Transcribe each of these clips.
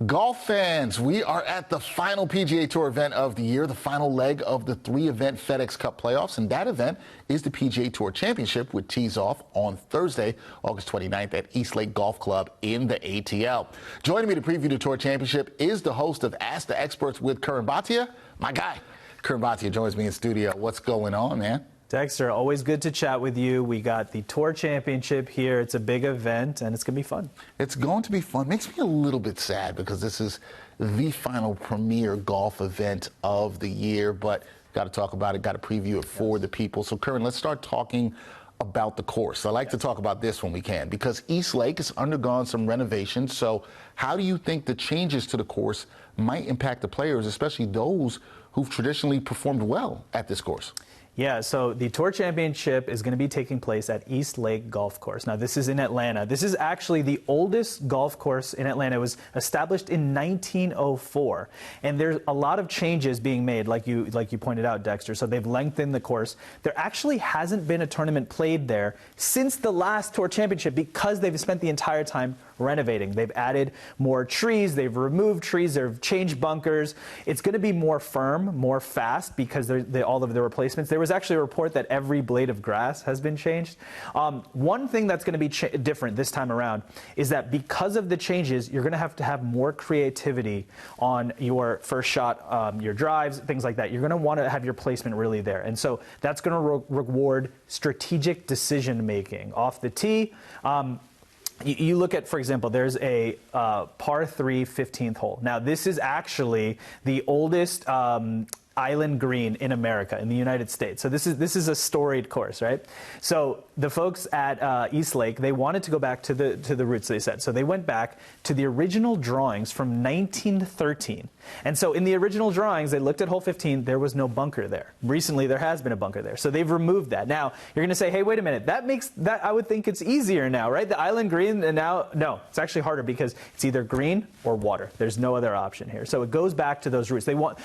Golf fans, we are at the final PGA Tour event of the year, the final leg of the three-event FedEx Cup playoffs, and that event is the PGA Tour Championship, which tees off on Thursday, August 29th at East Lake Golf Club in the ATL. Joining me to preview the Tour Championship is the host of Ask the Experts with Curran Bhatia, my guy. Curran Bhatia joins me in studio. What's going on, man? Dexter, always good to chat with you. We got the Tour Championship here. It's a big event, and it's going to be fun. It's going to be fun. Makes me a little bit sad because this is the final premier golf event of the year, but got to talk about it, got to preview it for the people. So, Curran, let's start talking about the course. I like to talk about this when we can because East Lake has undergone some renovations. So how do you think the changes to the course might impact the players, especially those who've traditionally performed well at this course? Yeah, so the Tour Championship is going to be taking place at East Lake Golf Course. Now, this is in Atlanta. This is actually the oldest golf course in Atlanta. It was established in 1904. And there's a lot of changes being made, like you pointed out, Dexter. So they've lengthened the course. There actually hasn't been a tournament played there since the last Tour Championship because they've spent the entire time renovating. They've added more trees, they've removed trees, they've changed bunkers. It's going to be more firm, more fast because all of the replacements. There was actually a report that every blade of grass has been changed. One thing that's going to be different this time around is that because of the changes, you're going to have more creativity on your first shot, your drives, things like that. You're going to want to have your placement really there. And so that's going to reward strategic decision making off the tee. You look at, for example, there's a par 3 15th hole. Now, this is actually the oldest island green in America, in the United States. So this is a storied course, right? So the folks at East Lake, they wanted to go back to the roots, they said. So they went back to the original drawings from 1913. And so in the original drawings, they looked at hole 15, there was no bunker there. Recently, there has been a bunker there. So they've removed that. Now, you're going to say, hey, wait a minute, that makes that, I would think it's easier now, right? The island green, and now, no, it's actually harder because it's either green or water. There's no other option here. So it goes back to those roots. They want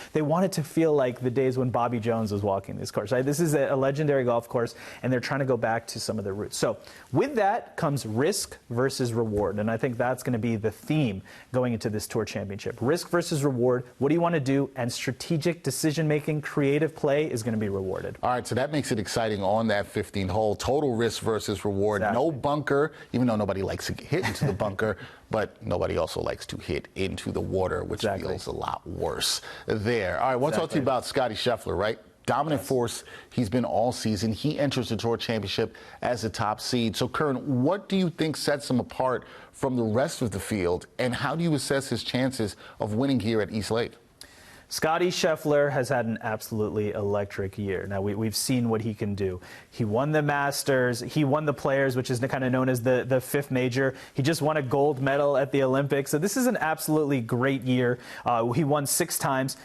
it to feel like the days when Bobby Jones was walking this course, right? This is a legendary golf course, and they're trying to go back to some of the roots. So with that comes risk versus reward, and I think that's going to be the theme going into this Tour Championship. Risk versus reward. What do you want to do? And strategic decision-making, creative play is going to be rewarded. All right, so that makes it exciting on that 15th hole. Total risk versus reward. Exactly. No bunker, even though nobody likes to hit into the bunker, but nobody also likes to hit into the water, which feels a lot worse there. All right, I want to talk to you about Scottie Scheffler, right? Dominant force he's been all season. He enters the Tour Championship as a top seed. So, Curran, what do you think sets him apart from the rest of the field, and how do you assess his chances of winning here at East Lake? Scottie Scheffler has had an absolutely electric year. Now, we've seen what he can do. He won the Masters. He won the Players, which is kind of known as the fifth major. He just won a gold medal at the Olympics. So this is an absolutely great year. He won 6 times.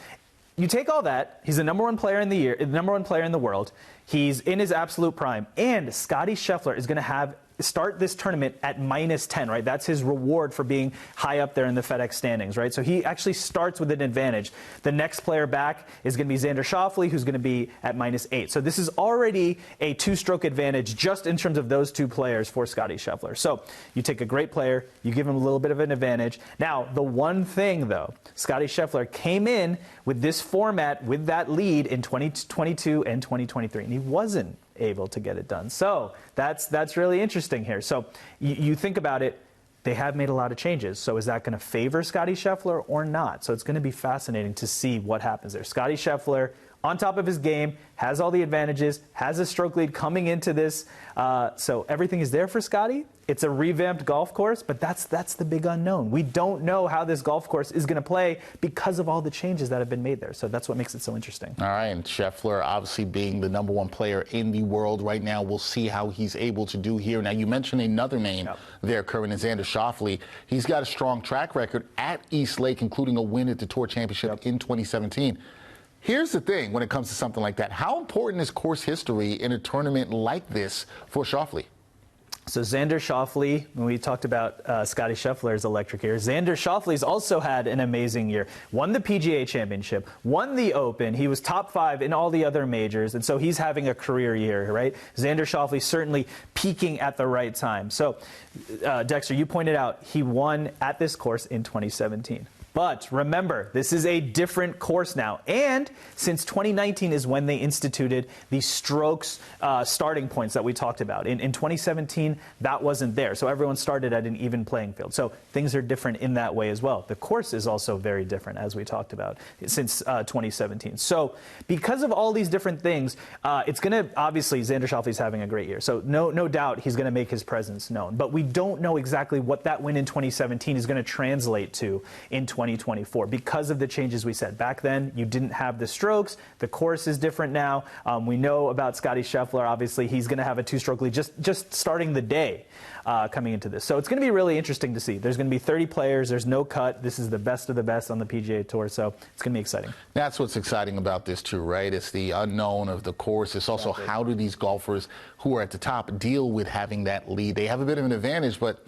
You take all that, he's the number one player in the year, number one player in the world. He's in his absolute prime. And Scottie Scheffler is going to start this tournament at -10, right? That's his reward for being high up there in the FedEx standings, right? So he actually starts with an advantage. The next player back is going to be Xander Schauffele, who's going to be at -8. So this is already a 2-stroke advantage just in terms of those 2 players for Scottie Scheffler. So you take a great player, you give him a little bit of an advantage. Now, the one thing, though, Scottie Scheffler came in with this format, with that lead in 2022 and 2023, and he wasn't able to get it done. So that's really interesting here. So you think about it, they have made a lot of changes. So is that going to favor Scottie Scheffler or not? So it's going to be fascinating to see what happens there. Scottie Scheffler, on top of his game, has all the advantages, has a stroke lead coming into this. So everything is there for Scottie. It's a revamped golf course, but that's the big unknown. We don't know how this golf course is going to play because of all the changes that have been made there. So that's what makes it so interesting. All right, and Scheffler obviously being the number 1 player in the world right now. We'll see how he's able to do here. Now, you mentioned another name there, Curran, Xander Schauffele. He's got a strong track record at East Lake, including a win at the Tour Championship in 2017. Here's the thing when it comes to something like that. How important is course history in a tournament like this for Schauffele? So Xander Schauffele, when we talked about Scottie Scheffler's electric year, Xander Schauffele's also had an amazing year. Won the PGA Championship, won the Open. He was top 5 in all the other majors, and so he's having a career year, right? Xander Schauffele certainly peaking at the right time. So, Dexter, you pointed out he won at this course in 2017. But remember, this is a different course now. And since 2019 is when they instituted the strokes starting points that we talked about. In 2017, that wasn't there. So everyone started at an even playing field. So things are different in that way as well. The course is also very different, as we talked about, since 2017. So because of all these different things, it's going to, obviously, Xander Schauffele is having a great year. So no doubt he's going to make his presence known. But we don't know exactly what that win in 2017 is going to translate to in 2024 because of the changes we said. Back then, you didn't have the strokes. The course is different now. We know about Scottie Scheffler. Obviously, he's going to have a two-stroke lead just starting the day coming into this. So it's going to be really interesting to see. There's going to be 30 players. There's no cut. This is the best of the best on the PGA Tour. So it's going to be exciting. That's what's exciting about this, too, right? It's the unknown of the course. It's also how do these golfers who are at the top deal with having that lead? They have a bit of an advantage, but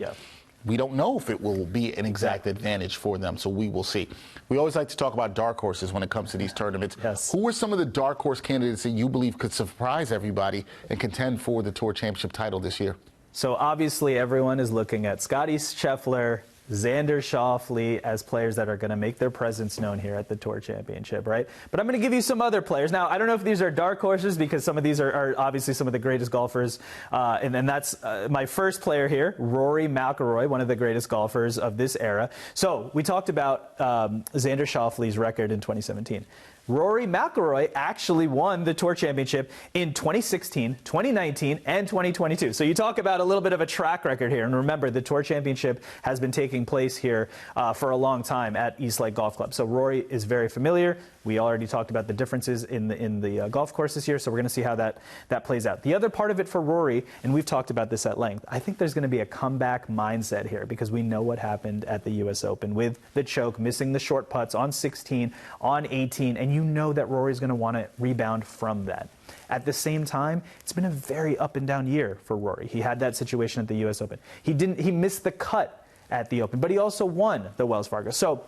we don't know if it will be an exact advantage for them, so we will see. We always like to talk about dark horses when it comes to these tournaments. Yes. Who are some of the dark horse candidates that you believe could surprise everybody and contend for the Tour Championship title this year? So obviously everyone is looking at Scottie Scheffler, Xander Schauffele as players that are going to make their presence known here at the Tour Championship, right? But I'm going to give you some other players. Now, I don't know if these are dark horses because some of these are obviously some of the greatest golfers. And then that's my first player here, Rory McIlroy, one of the greatest golfers of this era. So we talked about Xander Schauffele's record in 2017. Rory McIlroy actually won the Tour Championship in 2016, 2019, and 2022. So you talk about a little bit of a track record here. And remember, the Tour Championship has been taking place here for a long time at East Lake Golf Club. So Rory is very familiar. We already talked about the differences in the golf course this year, so we're going to see how that plays out. The other part of it for Rory, and we've talked about this at length, I think there's going to be a comeback mindset here because we know what happened at the U.S. Open with the choke, missing the short putts on 16, on 18, and you know that Rory's going to want to rebound from that. At the same time, it's been a very up and down year for Rory. He had that situation at the U.S. Open. He missed the cut at the Open, but he also won the Wells Fargo. So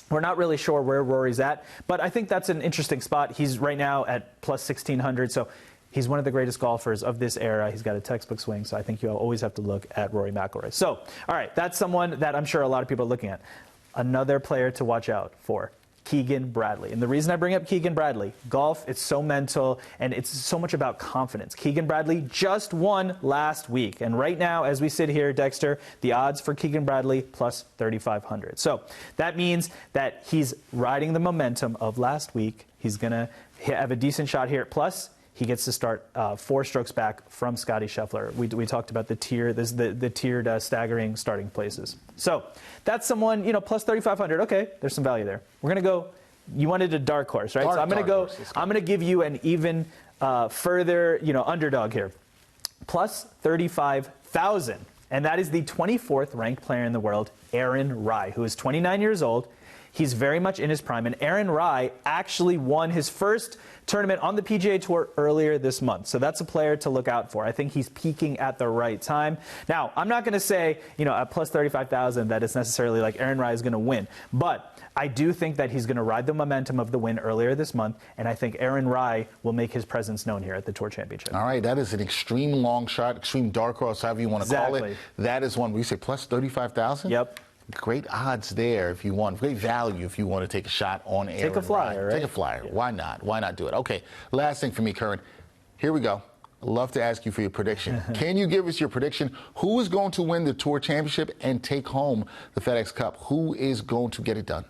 we're not really sure where Rory's at, but I think that's an interesting spot. He's right now at plus 1,600, so he's one of the greatest golfers of this era. He's got a textbook swing, so I think you'll always have to look at Rory McIlroy. So, all right, that's someone that I'm sure a lot of people are looking at. Another player to watch out for, Keegan Bradley. And the reason I bring up Keegan Bradley, golf, it's so mental and it's so much about confidence. Keegan Bradley just won last week. And right now, as we sit here, Dexter, the odds for Keegan Bradley plus 3,500. So that means that he's riding the momentum of last week. He's going to have a decent shot here. Plus, he gets to start 4 strokes back from Scottie Scheffler. We talked about the tiered staggering starting places. So that's someone, plus 3,500. Okay, there's some value there. We're going to go, you wanted a dark horse, right? So I'm going to give you an even further, underdog here. Plus 35,000. And that is the 24th ranked player in the world, Aaron Rai, who is 29 years old. He's very much in his prime, and Aaron Rai actually won his first tournament on the PGA Tour earlier this month. So that's a player to look out for. I think he's peaking at the right time. Now, I'm not going to say, at plus 35,000 that it's necessarily like Aaron Rai is going to win, but I do think that he's going to ride the momentum of the win earlier this month, and I think Aaron Rai will make his presence known here at the Tour Championship. All right, that is an extreme long shot, extreme dark horse, however you want to call it. That is one where you say plus 35,000? Yep. Great odds there if you want. Great value if you want to take a shot on Aaron Rai. Take a flyer, right? Take a flyer. Yeah. Why not? Why not do it? Okay, last thing for me, Curran. Here we go. I'd love to ask you for your prediction. Can you give us your prediction? Who is going to win the Tour Championship and take home the FedEx Cup? Who is going to get it done?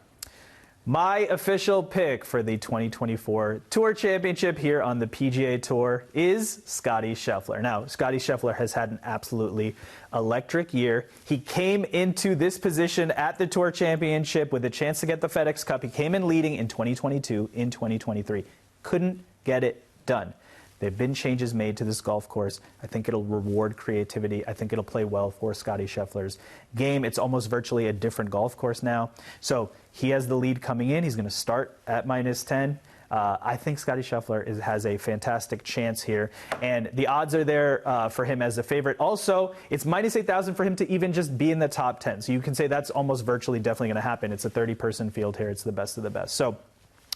My official pick for the 2024 Tour Championship here on the PGA Tour is Scottie Scheffler. Now, Scottie Scheffler has had an absolutely electric year. He came into this position at the Tour Championship with a chance to get the FedEx Cup. He came in leading in 2022, in 2023. Couldn't get it done. There have been changes made to this golf course. I think it'll reward creativity. I think it'll play well for Scottie Scheffler's game. It's almost virtually a different golf course now. So he has the lead coming in. He's going to start at minus 10. I think Scottie Scheffler has a fantastic chance here. And the odds are there for him as a favorite. Also, it's minus 8,000 for him to even just be in the top 10. So you can say that's almost virtually definitely going to happen. It's a 30-person field here. It's the best of the best. So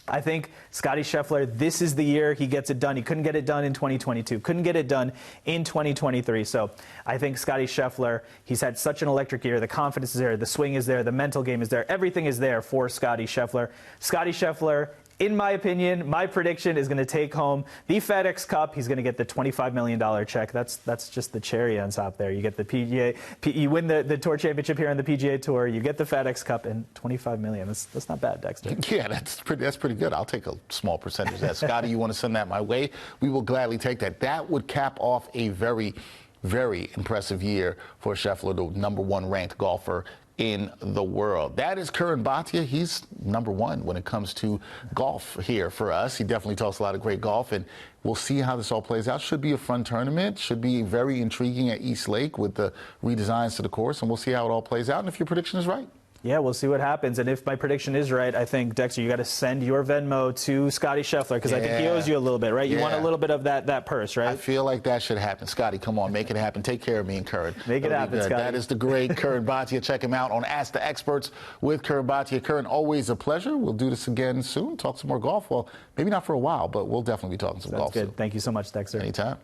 I think Scottie Scheffler, this is the year he gets it done. He couldn't get it done in 2022, couldn't get it done in 2023. So I think Scottie Scheffler, he's had such an electric year. The confidence is there, the swing is there, the mental game is there. Everything is there for Scottie Scheffler. Scottie Scheffler, in my opinion, my prediction is going to take home the FedEx Cup. He's going to get the $25 million check. That's just the cherry on top there. You get the PGA, you win the Tour Championship here on the PGA Tour. You get the FedEx Cup and $25 million. That's not bad, Dexter. Yeah, that's pretty good. I'll take a small percentage of that. Scotty, you want to send that my way? We will gladly take that. That would cap off a very, very impressive year for Scheffler, the #1 ranked golfer in the world. That is Curran Bhatia. He's #1 when it comes to golf here for us. He definitely talks a lot of great golf, and we'll see how this all plays out. Should be a fun tournament. Should be very intriguing at East Lake with the redesigns to the course, and we'll see how it all plays out and if your prediction is right. Yeah, we'll see what happens. And if my prediction is right, I think, Dexter, you got to send your Venmo to Scottie Scheffler because I think he owes you a little bit, right? You want a little bit of that purse, right? I feel like that should happen. Scotty, come on, make it happen. Take care of me and Curran. Make it happen, Scotty. That is the great Curran Bhatia. Check him out on Ask the Experts with Curran Bhatia. Curran, always a pleasure. We'll do this again soon. Talk some more golf. Well, maybe not for a while, but we'll definitely be talking some golf soon. That's good. Thank you so much, Dexter. Anytime.